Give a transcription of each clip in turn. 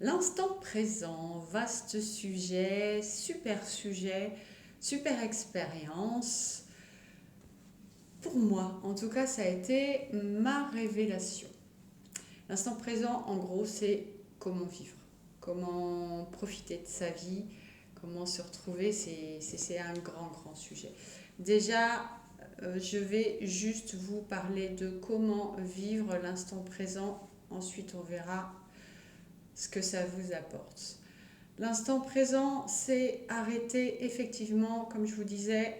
L'instant présent, vaste sujet, super expérience. Pour moi, en tout cas, ça a été ma révélation. L'instant présent, en gros, c'est comment vivre, comment profiter de sa vie, comment se retrouver, c'est un grand sujet. Déjà, je vais juste vous parler de comment vivre l'instant présent. Ensuite, on verra ce que ça vous apporte. L'instant présent, c'est arrêter effectivement, comme je vous disais,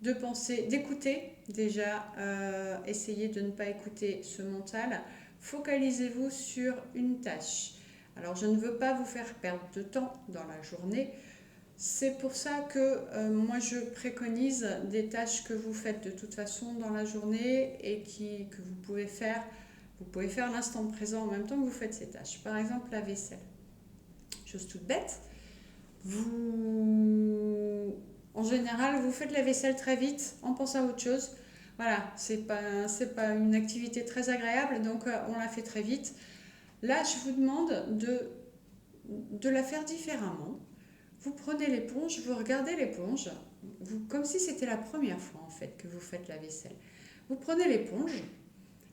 de penser, d'écouter déjà, essayez de ne pas écouter ce mental. Focalisez-vous sur une tâche. Alors je ne veux pas vous faire perdre de temps dans la journée. C'est pour ça que moi je préconise des tâches que vous faites de toute façon dans la journée et que vous pouvez faire. Vous pouvez faire l'instant présent en même temps que vous faites ces tâches. Par exemple la vaisselle. Chose toute bête. En général, vous faites la vaisselle très vite en pensant à autre chose. Voilà, c'est pas une activité très agréable, donc on la fait très vite. Là, je vous demande de la faire différemment. Vous prenez l'éponge, vous regardez l'éponge, comme si c'était la première fois en fait que vous faites la vaisselle. Vous prenez l'éponge,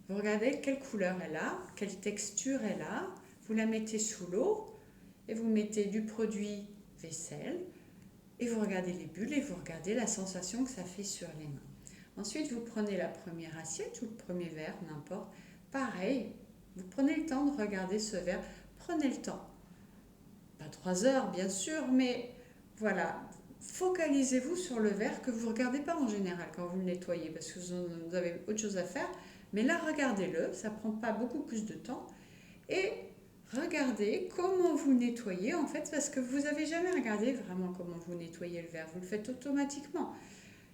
vous regardez quelle couleur elle a, quelle texture elle a, vous la mettez sous l'eau et vous mettez du produit vaisselle et vous regardez les bulles et vous regardez la sensation que ça fait sur les mains. Ensuite, vous prenez la première assiette ou le premier verre, n'importe. Pareil, vous prenez le temps de regarder ce verre. Prenez le temps. Pas 3 heures, bien sûr, mais voilà. Focalisez-vous sur le verre que vous ne regardez pas en général quand vous le nettoyez parce que vous avez autre chose à faire. Mais là, regardez-le, ça ne prend pas beaucoup plus de temps. Et regardez comment vous nettoyez en fait parce que vous n'avez jamais regardé vraiment comment vous nettoyez le verre. Vous le faites automatiquement.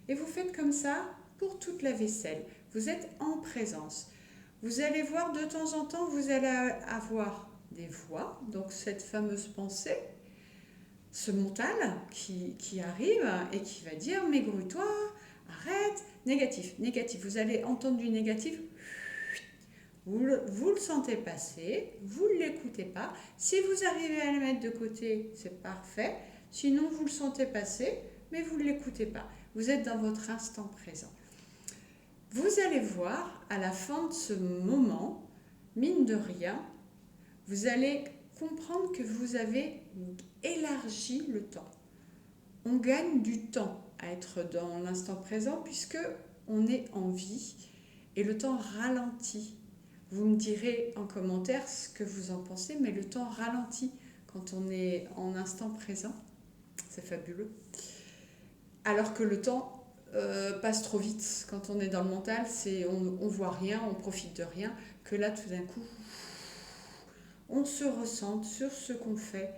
Et vous faites comme ça pour toute la vaisselle. Vous êtes en présence. Vous allez voir de temps en temps, vous allez avoir des voix, donc cette fameuse pensée, ce mental qui arrive et qui va dire mais grouille-toi, arrête, négatif, négatif. Vous allez entendre du négatif, vous le sentez passer, vous ne l'écoutez pas. Si vous arrivez à le mettre de côté, c'est parfait. Sinon, vous le sentez passer, mais vous ne l'écoutez pas. Vous êtes dans votre instant présent. Vous allez voir, à la fin de ce moment, mine de rien, vous allez comprendre que vous avez élargi le temps. On gagne du temps à être dans l'instant présent puisque on est en vie et le temps ralentit. Vous me direz en commentaire ce que vous en pensez, mais le temps ralentit quand on est en instant présent. C'est fabuleux. Alors que le temps passe trop vite. Quand on est dans le mental, on voit rien, on profite de rien. Que là, tout d'un coup, on se ressente sur ce qu'on fait.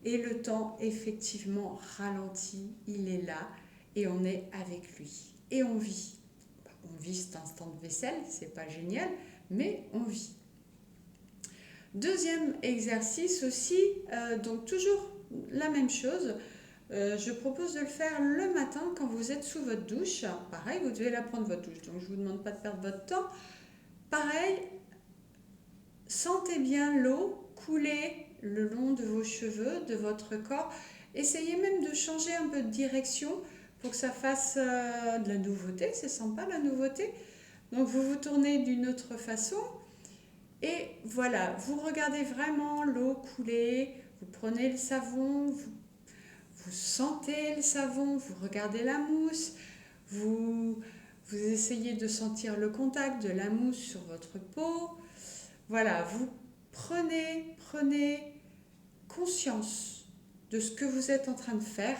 Et le temps, effectivement, ralentit. Il est là et on est avec lui. Et on vit. On vit cet instant de vaisselle, c'est pas génial, mais on vit. Deuxième exercice aussi, donc toujours la même chose. Je propose de le faire le matin quand vous êtes sous votre douche. Pareil, vous devez la prendre votre douche, donc je ne vous demande pas de perdre votre temps. Pareil, sentez bien l'eau couler le long de vos cheveux, de votre corps. Essayez même de changer un peu de direction pour que ça fasse de la nouveauté. C'est sympa la nouveauté. Donc vous vous tournez d'une autre façon. Et voilà, vous regardez vraiment l'eau couler, vous prenez le savon, vous sentez le savon, vous regardez la mousse, vous essayez de sentir le contact de la mousse sur votre peau. Voilà, vous prenez conscience de ce que vous êtes en train de faire.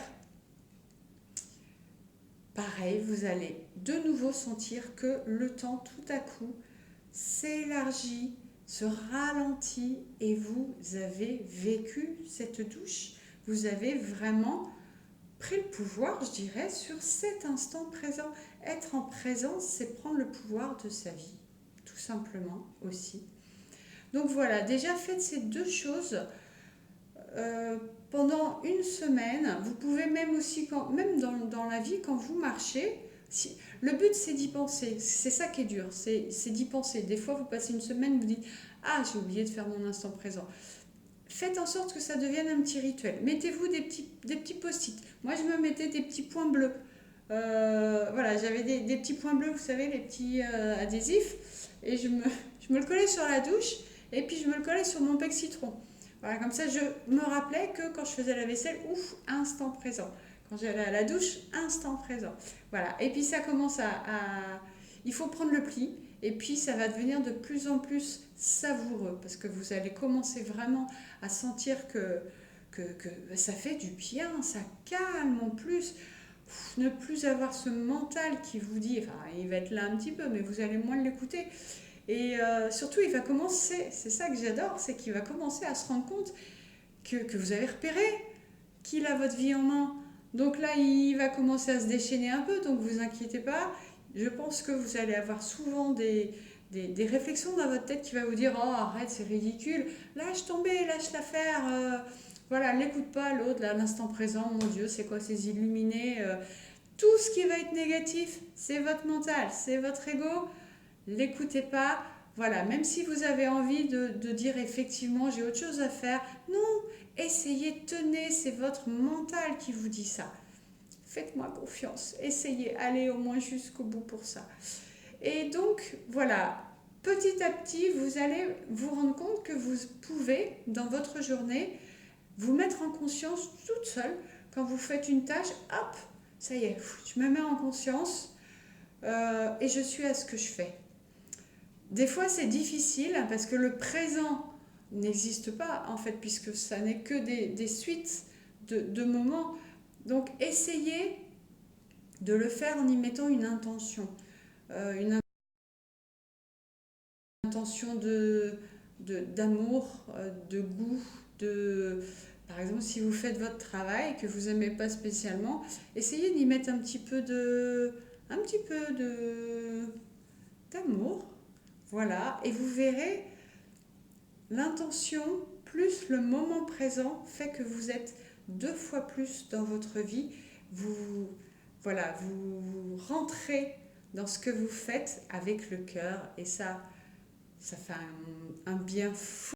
Pareil, vous allez de nouveau sentir que le temps tout à coup s'élargit, se ralentit et vous avez vécu cette douche. Vous avez vraiment pris le pouvoir, je dirais, sur cet instant présent. Être en présence, c'est prendre le pouvoir de sa vie, tout simplement aussi. Donc voilà, déjà faites ces deux choses pendant une semaine. Vous pouvez même aussi, même dans la vie, quand vous marchez, le but c'est d'y penser. C'est ça qui est dur, c'est d'y penser. Des fois, vous passez une semaine, vous dites ah, j'ai oublié de faire mon instant présent. faites en sorte que ça devienne un petit rituel. Mettez-vous des petits post-it. Moi, je me mettais des petits points bleus. Voilà, j'avais des petits points bleus, vous savez, les petits adhésifs. Et je me le collais sur la douche. Et puis, je me le collais sur mon bec citron. Voilà, comme ça, je me rappelais que quand je faisais la vaisselle, ouf, instant présent. Quand j'allais à la douche, instant présent. Voilà. Et puis, ça commence il faut prendre le pli. Et puis, ça va devenir de plus en plus savoureux. Parce que vous allez commencer vraiment à sentir que ça fait du bien, ça calme en plus. Ne plus avoir ce mental qui vous dit, enfin, il va être là un petit peu, mais vous allez moins l'écouter. Et surtout, il va commencer, c'est ça que j'adore, c'est qu'il va commencer à se rendre compte que vous avez repéré qu'il a votre vie en main. Donc là, il va commencer à se déchaîner un peu, donc vous inquiétez pas. Je pense que vous allez avoir souvent des réflexions dans votre tête qui va vous dire oh arrête c'est ridicule, lâche tomber, lâche l'affaire, voilà, n'écoute pas l'autre, là l'instant présent, mon Dieu c'est quoi ces illuminés, tout ce qui va être négatif c'est votre mental, c'est votre ego, l'écoutez pas, voilà, même si vous avez envie de dire effectivement j'ai autre chose à faire, non, essayez, tenez, c'est votre mental qui vous dit ça. Faites-moi confiance, essayez, allez au moins jusqu'au bout pour ça. Et donc, voilà, petit à petit, vous allez vous rendre compte que vous pouvez, dans votre journée, vous mettre en conscience toute seule. Quand vous faites une tâche, hop, ça y est, je me mets en conscience et je suis à ce que je fais. Des fois, c'est difficile parce que le présent n'existe pas, en fait, puisque ça n'est que des suites de moments. Donc, essayez de le faire en y mettant une intention. Une intention d'amour, de goût, par exemple, si vous faites votre travail que vous n'aimez pas spécialement, essayez d'y mettre un petit peu d'amour, voilà, et vous verrez l'intention plus le moment présent fait que vous êtes 2 fois plus dans votre vie. Voilà, vous rentrez dans ce que vous faites avec le cœur et ça fait un bien fou